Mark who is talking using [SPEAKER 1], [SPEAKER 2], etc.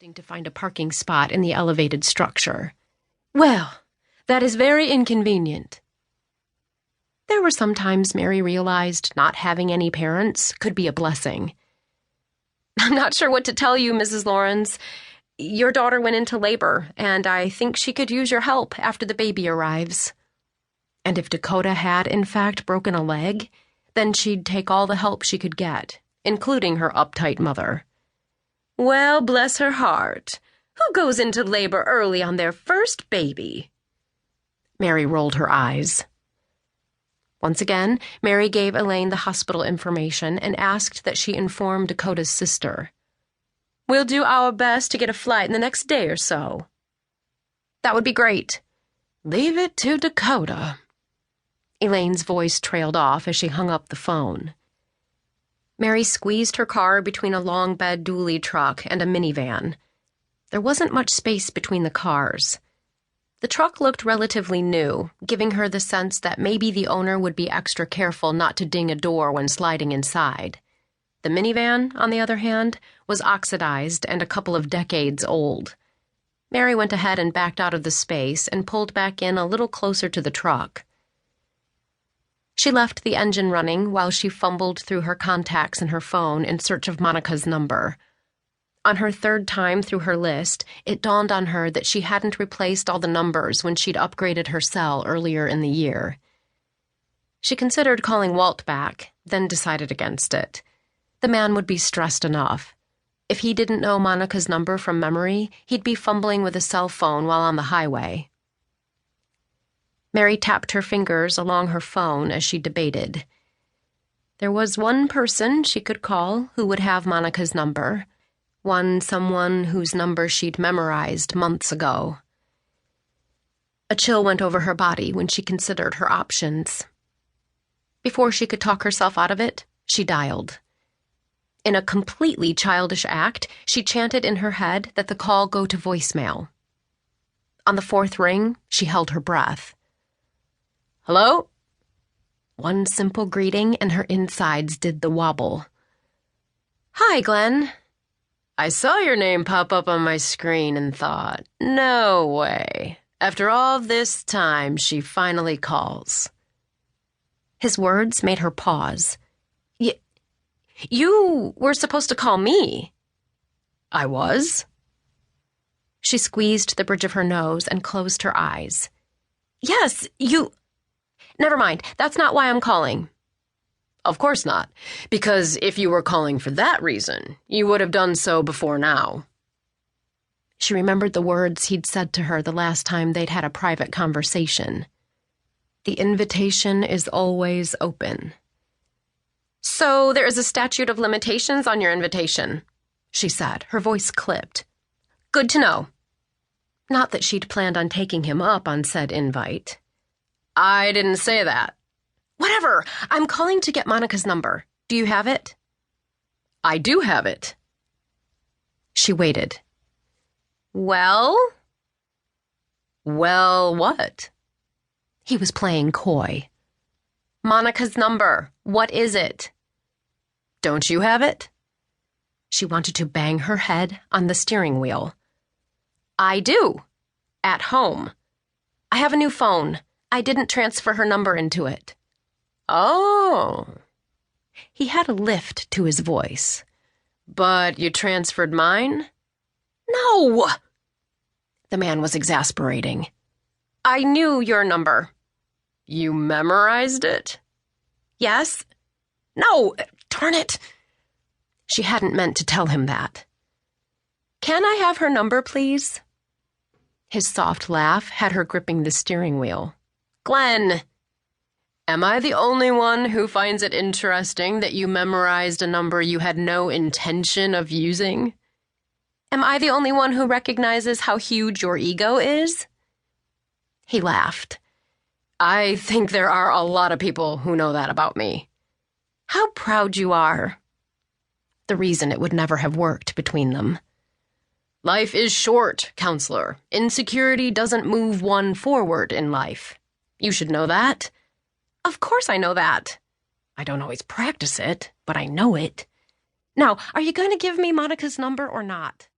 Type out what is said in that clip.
[SPEAKER 1] To find a parking spot in the elevated structure. Well, that is very inconvenient. There were some times Mary realized not having any parents could be a blessing. I'm not sure what to tell you, Mrs. Lawrence. Your daughter went into labor, and I think she could use your help after the baby arrives. And if Dakota had, in fact, broken a leg, then she'd take all the help she could get, including her uptight mother. Well, bless her heart. Who goes into labor early on their first baby? Mary rolled her eyes. Once again, Mary gave Elaine the hospital information and asked that she inform Dakota's sister. We'll do our best to get a flight in the next day or so. That would be great. Leave it to Dakota. Elaine's voice trailed off as she hung up the phone. Mary squeezed her car between a long bed dually truck and a minivan. There wasn't much space between the cars. The truck looked relatively new, giving her the sense that maybe the owner would be extra careful not to ding a door when sliding inside. The minivan, on the other hand, was oxidized and a couple of decades old. Mary went ahead and backed out of the space and pulled back in a little closer to the truck. She left the engine running while she fumbled through her contacts in her phone in search of Monica's number. On her third time through her list, it dawned on her that she hadn't replaced all the numbers when she'd upgraded her cell earlier in the year. She considered calling Walt back, then decided against it. The man would be stressed enough. If he didn't know Monica's number from memory, he'd be fumbling with a cell phone while on the highway. Mary tapped her fingers along her phone as she debated. There was one person she could call who would have Monica's number, someone whose number she'd memorized months ago. A chill went over her body when she considered her options. Before she could talk herself out of it, she dialed. In a completely childish act, she chanted in her head that the call go to voicemail. On the fourth ring, she held her breath. Hello? One simple greeting and her insides did the wobble. Hi, Glen. I saw your name pop up on my screen and thought, no way. After all this time, she finally calls. His words made her pause. You were supposed to call me. I was? She squeezed the bridge of her nose and closed her eyes. Yes, you... Never mind, that's not why I'm calling. Of course not, because if you were calling for that reason, you would have done so before now. She remembered the words he'd said to her the last time they'd had a private conversation. The invitation is always open. So there is a statute of limitations on your invitation, she said, her voice clipped. Good to know. Not that she'd planned on taking him up on said invite. I didn't say that. Whatever. I'm calling to get Monica's number. Do you have it? I do have it. She waited. Well? Well, what? He was playing coy. Monica's number. What is it? Don't you have it? She wanted to bang her head on the steering wheel. I do. At home. I have a new phone. I didn't transfer her number into it. Oh. He had a lift to his voice. But you transferred mine? No! The man was exasperating. I knew your number. You memorized it? Yes. No, darn it. She hadn't meant to tell him that. Can I have her number, please? His soft laugh had her gripping the steering wheel. Glen! Am I the only one who finds it interesting that you memorized a number you had no intention of using? Am I the only one who recognizes how huge your ego is? He laughed. I think there are a lot of people who know that about me. How proud you are. The reason it would never have worked between them. Life is short, counselor. Insecurity doesn't move one forward in life. You should know that. Of course I know that. I don't always practice it, but I know it. Now, are you going to give me Monica's number or not?